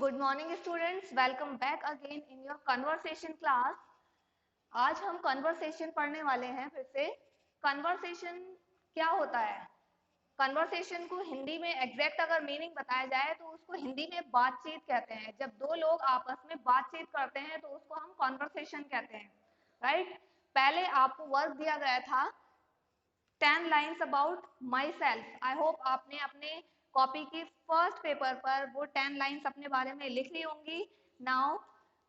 Good morning students, welcome back again in your conversation class. आज हम conversation पढ़ने वाले हैं फिर से। कन्वर्सेशन क्या होता है? कन्वर्सेशन को हिंदी में एग्जैक्ट अगर मीनिंग बताया जाए तो उसको हिंदी में बातचीत कहते हैं। जब दो लोग आपस में बातचीत करते हैं तो उसको हम कन्वर्सेशन कहते हैं, राइट? पहले आपको वर्क दिया गया था 10 lines about my self. I hope आपने अपने कॉपी की फर्स्ट पेपर पर वो 10 लाइन्स अपने बारे में लिख ली होंगी। Now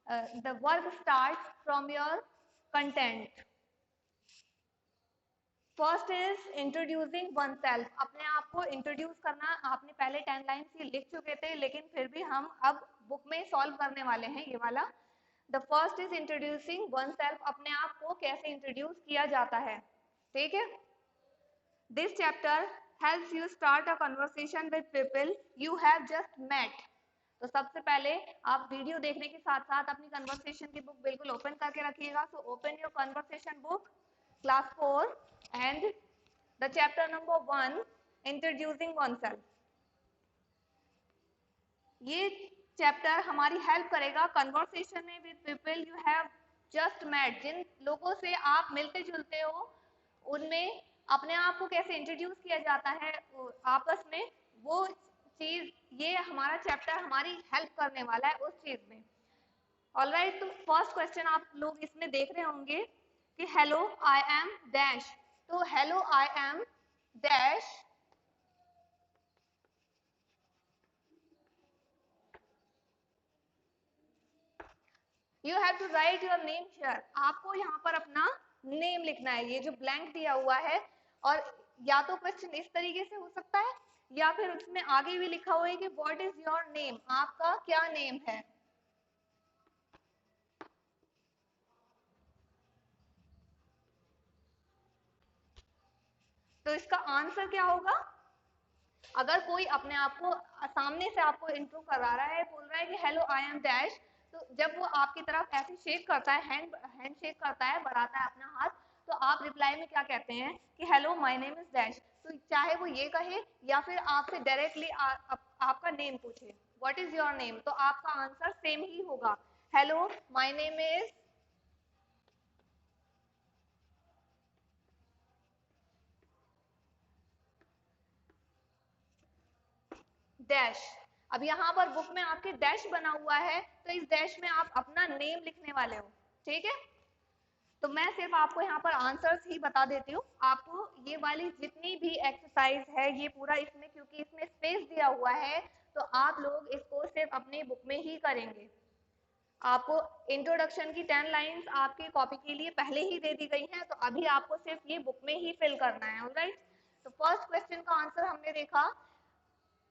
the work start from your content. First is introducing one self. अपने आप को इंट्रोड्यूस करना आपने पहले 10 लाइन्स ही लिख चुके थे, लेकिन फिर भी हम अब बुक में सॉल्व करने वाले हैं ये वाला। The first is introducing one self. अपने आप को कैसे इंट्रोड्यूस किया जाता है, ठीक है? This chapter helps you start a conversation with people you have just met. तो सबसे पहले आप वीडियो देखने के साथ साथ अपनी कन्वर्सेशन की बुक बिल्कुल ओपन करके रखिएगा। So open your conversation book class 4 and the chapter number 1 introducing oneself। ये चैप्टर हमारी हेल्प करेगा कन्वर्सेशन में with people you have just met. जिन लोगों से आप मिलते जुलते हो उनमें अपने आप को कैसे इंट्रोड्यूस किया जाता है आपस में, वो चीज ये हमारा चैप्टर हमारी हेल्प करने वाला है उस चीज में। ऑलराइट, तो फर्स्ट क्वेश्चन आप लोग इसमें देख रहे होंगे कि हेलो आई एम डैश। तो hello I am dash you have to write your name here. आपको यहाँ पर अपना नेम लिखना है, ये जो ब्लैंक दिया हुआ है। और या तो क्वेश्चन इस तरीके से हो सकता है या फिर उसमें आगे भी लिखा हुआ है कि व्हाट इज योर नेम, आपका क्या नेम है। तो इसका आंसर क्या होगा? अगर कोई अपने आप को सामने से आपको इंट्रो करा रहा है, बोल रहा है कि हेलो आई एम डैश, तो जब वो आपकी तरफ ऐसे शेक करता है, हैंड शेक करता है, बढ़ाता है अपना हाथ, तो आप रिप्लाई में क्या कहते हैं कि hello my name is dash. तो चाहे वो ये कहे या फिर आपसे डायरेक्टली आपका नेम पूछे, व्हाट इज योर नेम, तो आपका आंसर सेम ही होगा, hello my name is dash. अब यहाँ पर बुक में आपके डैश बना हुआ है, तो इस डैश में आप अपना नेम लिखने वाले हो, ठीक है? तो मैं सिर्फ आपको यहाँ पर आंसर्स ही बता देती हूँ। आपको ये वाली जितनी भी एक्सरसाइज है ये पूरा इसमें, क्योंकि इसमें स्पेस दिया हुआ है, तो आप लोग इसको सिर्फ अपनी बुक में ही करेंगे। आपको इंट्रोडक्शन की 10 लाइंस आपकी कॉपी के लिए पहले ही दे दी गई हैं, तो अभी आपको सिर्फ ये बुक में ही फिल करना है। ऑलराइट, तो फर्स्ट क्वेश्चन का आंसर हमने देखा।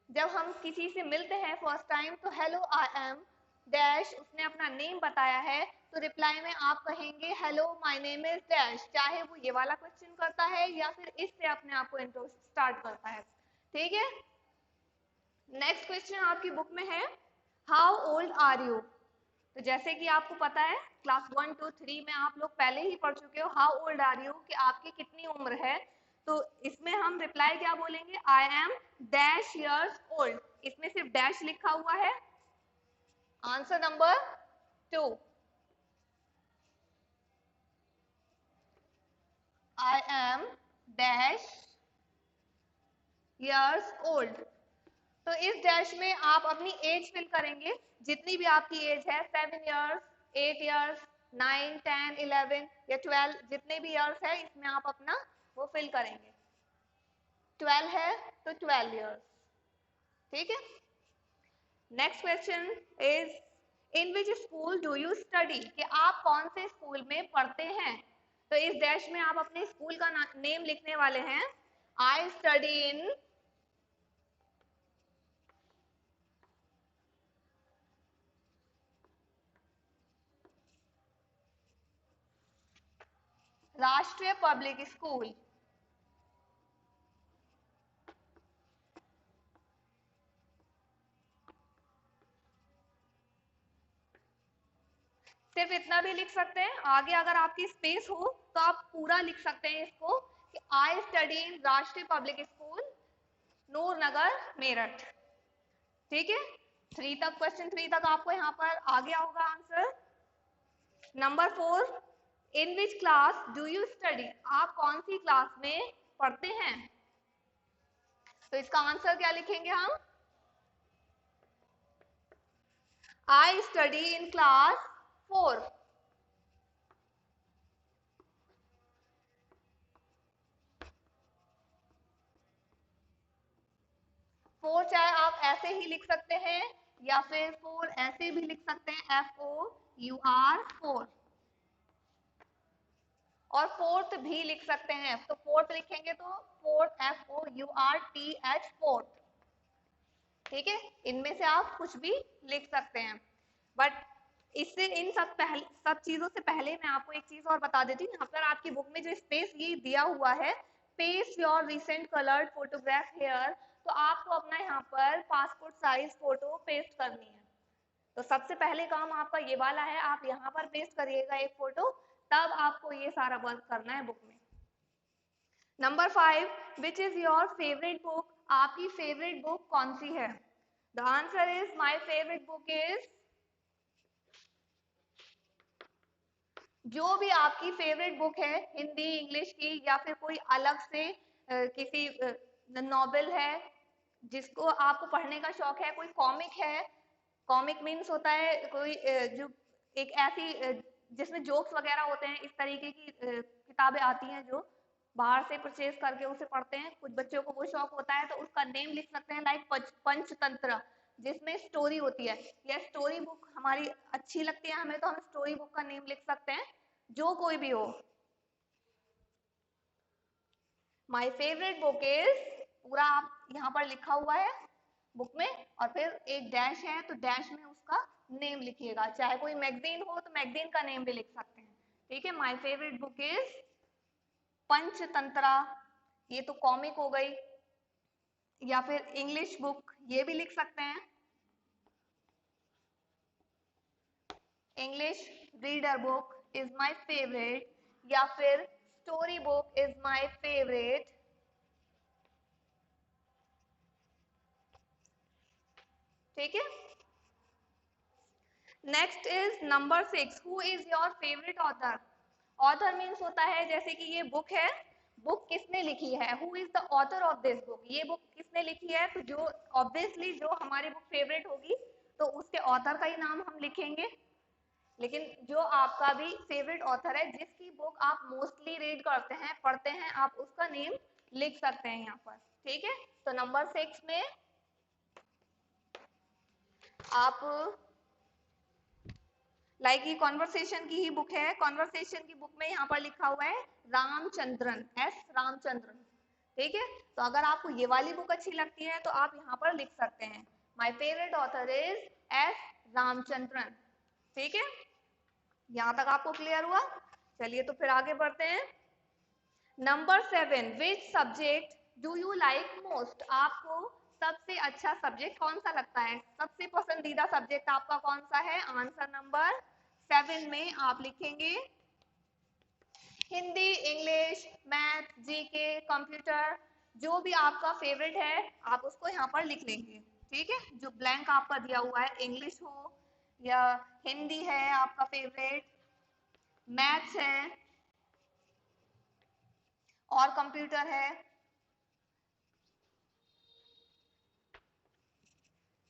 जब हम किसी से मिलते हैं फर्स्ट टाइम तो हेलो आई एम डैश, उसने अपना नेम बताया है, तो रिप्लाई में आप कहेंगे hello my name is dash, चाहे वो ये वाला क्वेश्चन करता है या फिर इससे अपने आप को इंट्रो स्टार्ट करता है, ठीक है? नेक्स्ट क्वेश्चन आपकी बुक में है हाउ ओल्ड आर यू। तो जैसे कि आपको पता है क्लास 1 2 3 में आप लोग पहले ही पढ़ चुके हो हाउ ओल्ड आर यू, कि आपकी कितनी उम्र है। तो इसमें हम रिप्लाई क्या बोलेंगे, आई एम डैश ईयर्स ओल्ड। इसमें सिर्फ डैश लिखा हुआ है। Answer number 2, I am dash years old. तो इस डैश में आप अपनी एज फिल करेंगे, जितनी भी आपकी एज है, 7 ईयर्स 8 ईयर्स 9 10 11 या 12, जितने भी ईयर्स है इसमें आप अपना वो फिल करेंगे। 12 है तो 12 ईयर्स, ठीक है? Next question is in which school do you study, कि आप कौन से स्कूल में पढ़ते हैं। तो इस डैश में आप अपने स्कूल का नेम लिखने वाले हैं। आई स्टडी इन राष्ट्रीय पब्लिक स्कूल। सिर्फ इतना भी लिख सकते हैं, आगे अगर आपकी स्पेस हो तो आप पूरा लिख सकते हैं इसको कि आई स्टडी इन राष्ट्रीय पब्लिक स्कूल नूर नगर मेरठ, ठीक है? 3 तक, क्वेश्चन 3 तक आपको यहाँ पर आ गया होगा answer. Number 4, in which class do you study, आप कौन सी क्लास में पढ़ते हैं? तो इसका आंसर क्या लिखेंगे हम? I study in class 4। Four चाहे आप ऐसे ही लिख सकते हैं या फिर फोर ऐसे भी लिख सकते हैं, FOUR 4, और फोर्थ भी लिख सकते हैं। तो फोर्थ लिखेंगे तो फोर्थ FOURTH, फोर्थ। ठीक है, इनमें से आप कुछ भी लिख सकते हैं। बट इससे इन सब चीजों से पहले मैं आपको एक चीज और बता देती हूँ। यहाँ पर आपकी बुक में जो स्पेस ये दिया हुआ है, paste your recent coloured photograph here, तो आपको अपना यहाँ पर पासपोर्ट साइज फोटो पेस्ट करनी है। तो सबसे पहले काम आपका ये वाला है, आप यहाँ पर पेस्ट करिएगा एक फोटो, तब आपको ये सारा वर्क करना है बुक में। Number 5, which is your favourite book, आपकी फेवरेट बुक कौन सी है? The answer is my favourite book is, जो भी आपकी फेवरेट बुक है, हिंदी इंग्लिश की या फिर कोई अलग से किसी नॉवेल है जिसको आपको पढ़ने का शौक है, कोई कॉमिक है, कॉमिक मीन्स होता है कोई जो एक ऐसी जिसमें जोक्स वगैरह होते हैं, इस तरीके की किताबें आती हैं जो बाहर से परचेज करके उसे पढ़ते हैं, कुछ बच्चों को वो शौक होता है, तो उसका नेम लिख सकते हैं लाइक पंचतंत्र, जिसमें स्टोरी होती है। या स्टोरी बुक हमारी अच्छी लगती है हमें, तो हम स्टोरी बुक का नेम लिख सकते हैं, जो कोई भी हो। माई फेवरेट बुक इज, पूरा आप यहाँ पर लिखा हुआ है बुक में, और फिर एक डैश है तो डैश में उसका नेम लिखिएगा। चाहे कोई मैगजीन हो तो मैगजीन का नेम भी लिख सकते हैं। ठीक है, my favourite book is Panchatantra, ये तो कॉमिक हो गई, या फिर इंग्लिश बुक ये भी लिख सकते हैं, English reader book is my favourite, या फिर story book is my favourite. ठीक है, next is number 6, who is your favourite author. Author means होता है जैसे कि ये बुक है, बुक किसने लिखी है, who is the author of this book, ये बुक किसने लिखी है, तो जो ऑब्वियसली जो हमारी बुक फेवरेट होगी तो उसके ऑथर का ही नाम हम लिखेंगे। लेकिन जो आपका भी फेवरेट ऑथर है, जिसकी बुक आप मोस्टली रीड करते हैं, पढ़ते हैं, आप उसका नेम लिख सकते हैं यहाँ पर। ठीक है, तो नंबर 6 में आप लाइक ये कॉन्वर्सेशन की ही बुक है, कॉन्वर्सेशन की बुक में यहाँ पर लिखा हुआ है रामचंद्रन, एस रामचंद्रन। ठीक है, तो अगर आपको ये वाली बुक अच्छी लगती है तो आप यहाँ पर लिख सकते हैं my favourite author is S Ramachandran. ठीक है, यहाँ तक आपको क्लियर हुआ? चलिए तो फिर आगे बढ़ते हैं। Number 7, which subject do you like most, आपको सबसे अच्छा सब्जेक्ट कौन सा लगता है, सबसे पसंदीदा सब्जेक्ट आपका कौन सा है? आंसर नंबर 7 में आप लिखेंगे Hindi, English, math, GK, computer, जो भी आपका फेवरेट है आप उसको यहाँ पर लिख लेंगे। ठीक है, जो ब्लैंक आपका दिया हुआ है, इंग्लिश हो या हिंदी है आपका फेवरेट, मैथ्स है और कंप्यूटर है,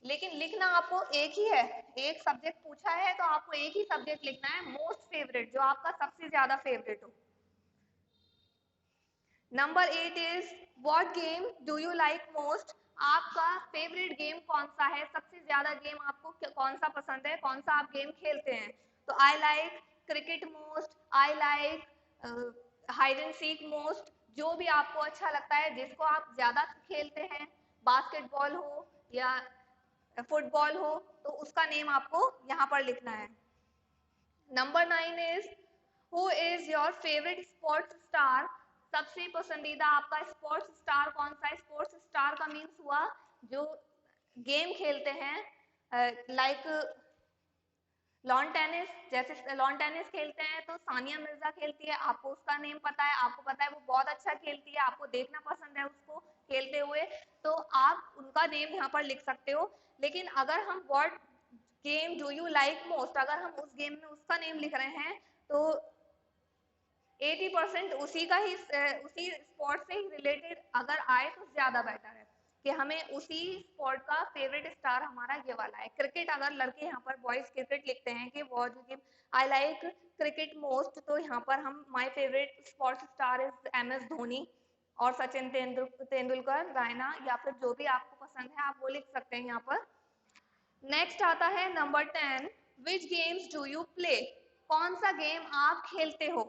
लेकिन लिखना आपको एक ही है, एक सब्जेक्ट पूछा है तो आपको एक ही सब्जेक्ट लिखना है, मोस्ट फेवरेट, जो आपका सबसे ज्यादा फेवरेट हो। Number 8 is what game do you like most, आपका फेवरेट गेम कौन सा है, सबसे ज्यादा गेम आपको कौन सा पसंद है, कौन सा आप गेम खेलते हैं? तो I like cricket most, I like hide and seek most, जो भी आपको अच्छा लगता है, जिसको आप ज्यादा खेलते हैं, बास्केटबॉल हो या फुटबॉल हो, तो उसका नेम आपको यहाँ पर लिखना है। Number 9 is who is your favourite sports star, सबसे पसंदीदा आपका स्पोर्ट्स स्टार कौन सा है? स्पोर्ट्स स्टार का मीन्स हुआ जो गेम खेलते हैं, लाइक लॉन टेनिस, जैसे लॉन टेनिस खेलते हैं तो सानिया मिर्जा खेलती है, आपको उसका नेम पता है, आपको पता है वो बहुत अच्छा खेलती है, आपको देखना पसंद है उसको खेलते हुए, तो आप उनका नेम यहाँ पर लिख सकते हो। लेकिन अगर हम what game do you like most, अगर हम उस गेम में उसका नेम लिख रहे हैं तो 80% उसी का ही उसी स्पोर्ट से ही रिलेटेड अगर आए तो ज्यादा बेटर है कि हमें उसी स्पोर्ट का फेवरेट स्टार हमारा ये वाला है। क्रिकेट, अगर लड़के यहाँ पर बॉयज क्रिकेट लिखते हैं कि what game I like cricket most, तो यहाँ पर हम my favourite sports star is MS Dhoni और सचिन तेंदुलकर, रायना, या फिर जो भी आपको पसंद है आप वो लिख सकते हैं यहाँ पर। नेक्स्ट आता है number 10, which games do you play, कौन सा गेम आप खेलते हो।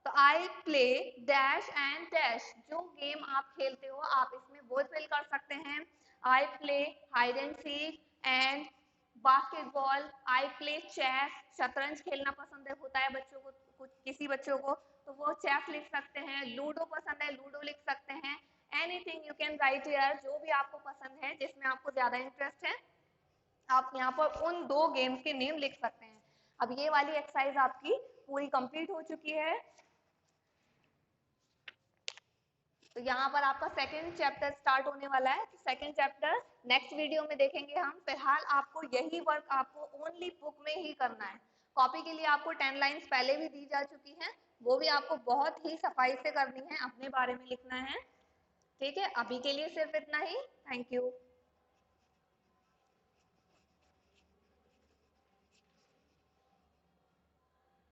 तो I play dash and dash, जो गेम आप खेलते हो आप इसमें वो फिल कर सकते हैं। I play hide and seek and basketball, I play chess, शतरंज खेलना पसंद होता है बच्चों को, कुछ किसी बच्चों को, तो वो चेस लिख सकते हैं। लूडो पसंद है, लूडो लिख सकते हैं। Anything you can write here, जो भी आपको पसंद है, जिसमें आपको ज्यादा इंटरेस्ट है, आप यहाँ पर उन दो गेम्स के नेम लिख सकते हैं। अब ये वाली एक्सरसाइज आपकी पूरी कंप्लीट हो चुकी है। तो यहाँ पर आपका सेकंड चैप्टर स्टार्ट होने वाला है। तो सेकंड चैप्टर नेक्स्ट वीडियो में देखेंगे हम। फिलहाल आपको यही वर्क आपको ओनली बुक में ही करना है। कॉपी के लिए आपको 10 लाइन्स पहले भी दी जा चुकी हैं, वो भी आपको बहुत ही सफाई से करनी है, अपने बारे में लिखना है। ठीक है, अभी के लिए सिर्फ इतना ही। Thank you.